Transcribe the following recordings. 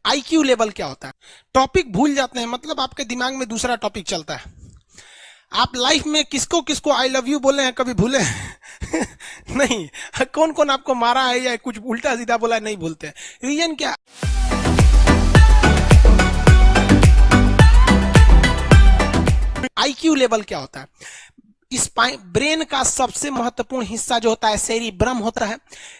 IQ level क्या होता है? टॉपिक भूल जाते हैं, मतलब आपके दिमाग में दूसरा टॉपिक चलता है। आप लाइफ में किसको किसको आई लव यू बोले हैं, कभी भूले हैं? नहीं। कौन कौन आपको मारा है या कुछ उल्टा सीधा बोला है, नहीं भूलते। रीजन क्या? आईक्यू लेवल क्या होता है? ब्रेन का सबसे महत्वपूर्ण हिस्सा जो होता है सेरिब्रम होता है।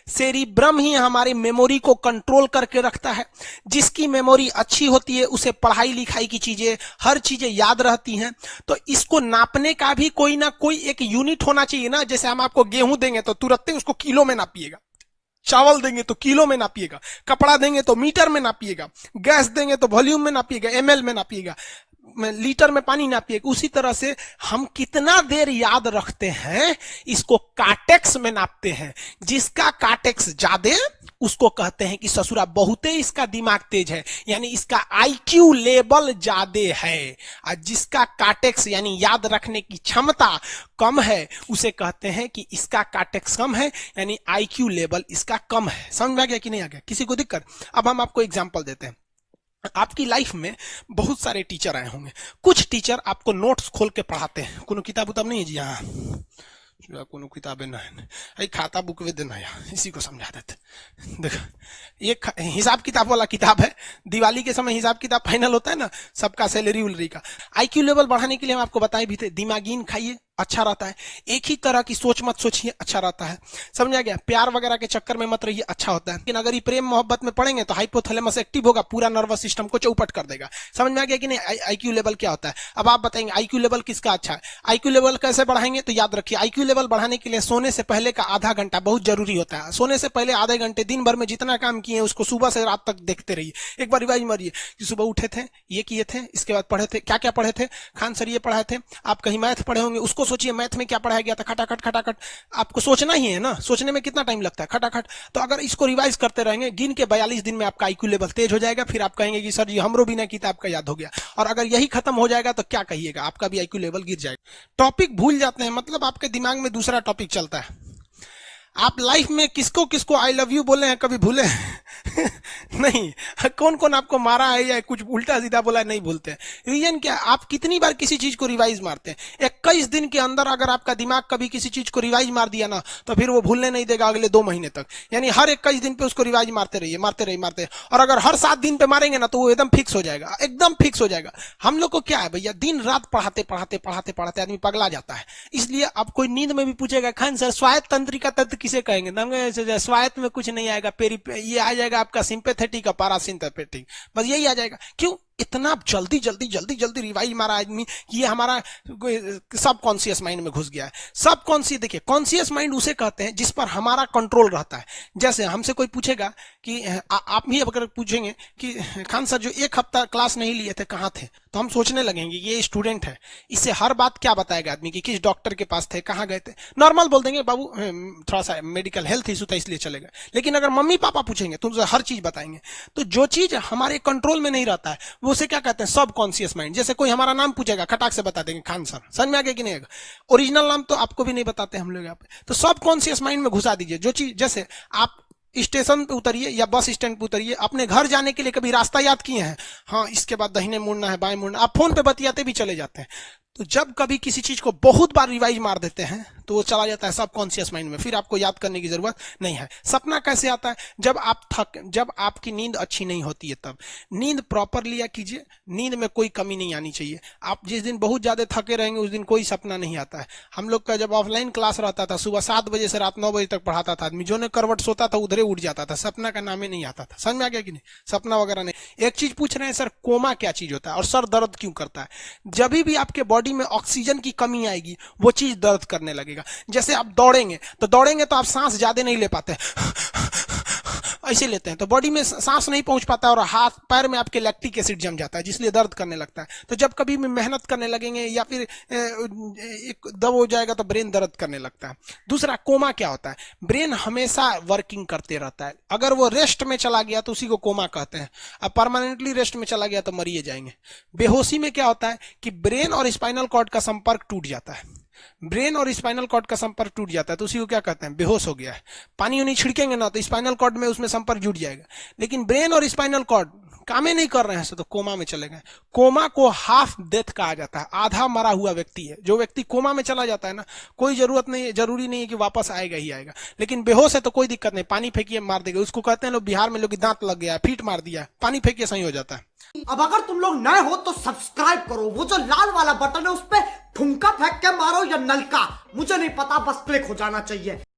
सेरिब्रम ही हमारी मेमोरी को कंट्रोल करके रखता है। जिसकी मेमोरी अच्छी होती है उसे पढ़ाई लिखाई की चीजें, हर चीजें याद रहती हैं। तो इसको नापने का भी कोई ना कोई एक यूनिट होना चाहिए ना। जैसे हम आपको गेहूं देंगे तो तुरंत उसको किलो में नापिएगा, चावल देंगे तो किलो में नापिएगा, कपड़ा देंगे तो मीटर में नापिएगा, गैस देंगे तो वॉल्यूम में नापिएगा, एमएल में नापिएगा, लीटर में पानी नापिएगा। उसी तरह से हम कितना देर याद रखते हैं इसको काटेक्स में नापते हैं। जिसका काटेक्स ज्यादा उसको कहते हैं कि ससुरा बहुते इसका दिमाग तेज है, यानी इसका आईक्यू लेवल ज्यादा है। और जिसका काटेक्स यानी याद रखने की क्षमता कम है उसे कहते हैं कि इसका काटेक्स कम है, यानी आईक्यू लेवल इसका कम है। समझ में आ गया कि नहीं आ गया? किसी को दिक्कत? अब हम आपको एग्जांपल देते हैं। आपकी लाइफ में बहुत सारे टीचर आए होंगे। कुछ टीचर आपको नोट्स खोल के पढ़ाते हैं। कोनो किताब उताब नहीं है जी? यहाँ कोनो किताबें ना है, खाता बुक वे देना है, इसी को समझा देते। देखो, ये हिसाब किताब वाला किताब है। दिवाली के समय हिसाब किताब फाइनल होता है ना, सबका सैलरी उलरी का। आईक्यू लेवल बढ़ाने के लिए हम आपको बताए भी थे, दिमागीन खाइए, अच्छा रहता है। एक ही तरह की सोच मत सोचिए, अच्छा रहता है। समझा गया? प्यार वगैरह के चक्कर में मत रहिए, अच्छा होता है। लेकिन अगर ये प्रेम मोहब्बत में पड़ेंगे तो हाइपोथैलेमस एक्टिव होगा, पूरा नर्वस सिस्टम को चौपट कर देगा। समझ में आ गया कि नहीं? आईक्यू लेवल क्या होता है? अब आप बताएंगे आईक्यू लेवल किसका अच्छा है। आईक्यू लेवल कैसे बढ़ाएंगे? तो याद रखिए, आईक्यू लेवल बढ़ाने के लिए सोने से पहले का आधा घंटा बहुत जरूरी होता है। सोने से पहले आधे घंटे दिन भर में जितना काम किए उसको सुबह से रात तक देखते रहिए। एक बार रिवाइज मारिए कि सुबह उठे थे, ये किए थे, इसके बाद पढ़े थे, क्या क्या पढ़े थे। खान सर ये पढ़ाए थे, आप कहीं मैथ पढ़े होंगे, उसको सोचिए मैथ में क्या पढ़ाया गया था। खटाखट खटाखट आपको सोचना ही है ना, सोचने में कितना टाइम लगता है, खटाखट। तो अगर इसको रिवाइज करते रहेंगे, गिन के 42 दिन में आपका आईक्यू लेवल तेज हो जाएगा। फिर आप कहेंगे कि सर जी हमरो बिना किताब का याद हो गया। और अगर यही खत्म हो जाएगा तो क्या कहिएगा, आपका भी आईक्यू लेवल गिर जाएगा। टॉपिक भूल जाते हैं, मतलब आपके दिमाग में दूसरा टॉपिक चलता है। आप लाइफ में किसको किसको आई लव यू बोले हैं, कभी भूले हैं? नहीं। कौन कौन आपको मारा है या कुछ उल्टा सीधा बोला है, नहीं भूलते। रीजन क्या? आप कितनी बार किसी चीज को रिवाइज मारते हैं। 21 दिन के अंदर अगर आपका दिमाग कभी किसी चीज को रिवाइज मार दिया ना, तो फिर वो भूलने नहीं देगा अगले 2 महीने तक। यानी हर 21 दिन पे उसको रिवाइज मारते रहिए, मारते रहिए, मारते। और अगर हर 7 दिन पे मारेंगे ना तो वो एकदम फिक्स हो जाएगा, एकदम फिक्स हो जाएगा। हम लोग को क्या है भैया, दिन रात पढ़ाते पढ़ाते पढ़ाते पढ़ाते आदमी पगला जाता है। इसलिए अब कोई नींद में भी पूछेगा खान सर स्वायत्त तंत्रिका तत्व किसे कहेंगे, स्वायत्त में कुछ नहीं आएगा, ये आ जाएगा आपका सिंपैथेटिक और पैरासिम्पैथेटिक, बस यही आ जाएगा। क्यों इतना जल्दी जल्दी जल्दी जल्दी रिवाइज मारा आदमी? ये हमारा सब कॉन्शियस माइंड में घुस गया है। सब कॉन्शियस, देखिए कॉन्शियस माइंड उसे कहते हैं जिस पर हमारा कंट्रोल रहता है। जैसे हमसे कोई पूछेगा कि आप भी अगर पूछेंगे कि खान सर जो 1 हफ्ता क्लास नहीं लिए थे कहाँ थे, तो हम सोचने लगेंगे ये स्टूडेंट है, इससे हर बात क्या बताएगा आदमी कि किस डॉक्टर के पास थे, कहाँ गए थे। नॉर्मल बोल देंगे बाबू थोड़ा सा मेडिकल हेल्थ इशू था इसलिए चले गए। लेकिन अगर मम्मी पापा पूछेंगे तो हर चीज बताएंगे। तो जो चीज हमारे कंट्रोल में नहीं रहता है वो उसे क्या कहते हैं, सब कॉन्शियस माइंड। जैसे कोई हमारा नाम पूछेगा, खटाक से बता देंगे खान सर, समझ में आ गया कि नहीं आएगा? ओरिजिनल नाम तो आपको भी नहीं बताते हम लोग यहाँ पे। तो सब कॉन्शियस माइंड में घुसा दीजिए जो चीज। जैसे आप स्टेशन पे उतरिए या बस स्टैंड पे उतरिए, अपने घर जाने के लिए कभी रास्ता याद किए हैं? हाँ, इसके बाद दाहिने मुड़ना है, बाएं मुड़ना। आप फोन पे बतियाते भी चले जाते हैं। तो जब कभी किसी चीज को बहुत बार रिवाइज मार देते हैं तो वो चला जाता है सब कॉन्शियस माइंड में, फिर आपको याद करने की जरूरत नहीं है। सपना कैसे आता है? जब आपकी नींद अच्छी नहीं होती है तब। नींद प्रॉपर लिया कीजिए, नींद में कोई कमी नहीं आनी चाहिए। आप जिस दिन बहुत ज्यादा थके रहेंगे उस दिन कोई सपना नहीं आता है। हम लोग का जब ऑफलाइन क्लास रहता था, सुबह 7 बजे से रात 9 बजे तक पढ़ाता था आदमी, जो ने करवट सोता था उधरे उठ जाता था, सपना का नाम ही नहीं आता था। समझ में आ गया कि नहीं? सपना वगैरह नहीं। एक चीज पूछ रहे हैं सर, कोमा क्या चीज होता है और सर दर्द क्यों करता है? जब भी आपके बॉडी में ऑक्सीजन की कमी आएगी वो चीज दर्द करने लगेगा। जैसे आप दौड़ेंगे तो आप सांस ज्यादा नहीं ले पाते, ऐसे लेते हैं तो बॉडी में सांस नहीं पहुंच पाता और हाथ पैर में आपके लैक्टिक एसिड जम जाता है, जिसलिए दर्द करने लगता है। तो जब कभी भी मेहनत करने लगेंगे या फिर एक दब हो जाएगा तो ब्रेन दर्द करने लगता है। दूसरा, कोमा क्या होता है? ब्रेन हमेशा वर्किंग करते रहता है। अगर वो रेस्ट में चला गया तो उसी को कोमा कहते हैं। अब परमानेंटली रेस्ट में चला गया तो मरिए जाएंगे। बेहोशी में क्या होता है कि ब्रेन और स्पाइनल कॉर्ड का संपर्क टूट जाता है। ब्रेन और स्पाइनल कॉर्ड का संपर्क टूट जाता है तो उसी को क्या कहते हैं? बेहोश हो गया है। पानी उनी छिड़केंगे ना तो स्पाइनल कॉर्ड में उसमें संपर्क जुट जाएगा। लेकिन ब्रेन और स्पाइनल कॉर्ड कामें नहीं कर रहे हैं तो कोमा में चले गए। कोमा को हाफ डेथ कहा जाता है, आधा मरा हुआ व्यक्ति है। जो व्यक्ति कोमा में चला जाता है ना, कोई जरूरी नहीं है कि वापस आएगा ही आएगा, लेकिन बेहोश है तो कोई दिक्कत नहीं, पानी फेंकिए मार देगा उसको। कहते हैं लोग बिहार में, लोग दांत लग गया, फीट मार दिया, पानी फेंकिए सही हो जाता है। अब अगर तुम लोग नए हो तो सब्सक्राइब करो, वो जो लाल वाला बटन है उस पे ठुमका फेंक के मारो या नलका, मुझे नहीं पता, बस क्लिक हो जाना चाहिए।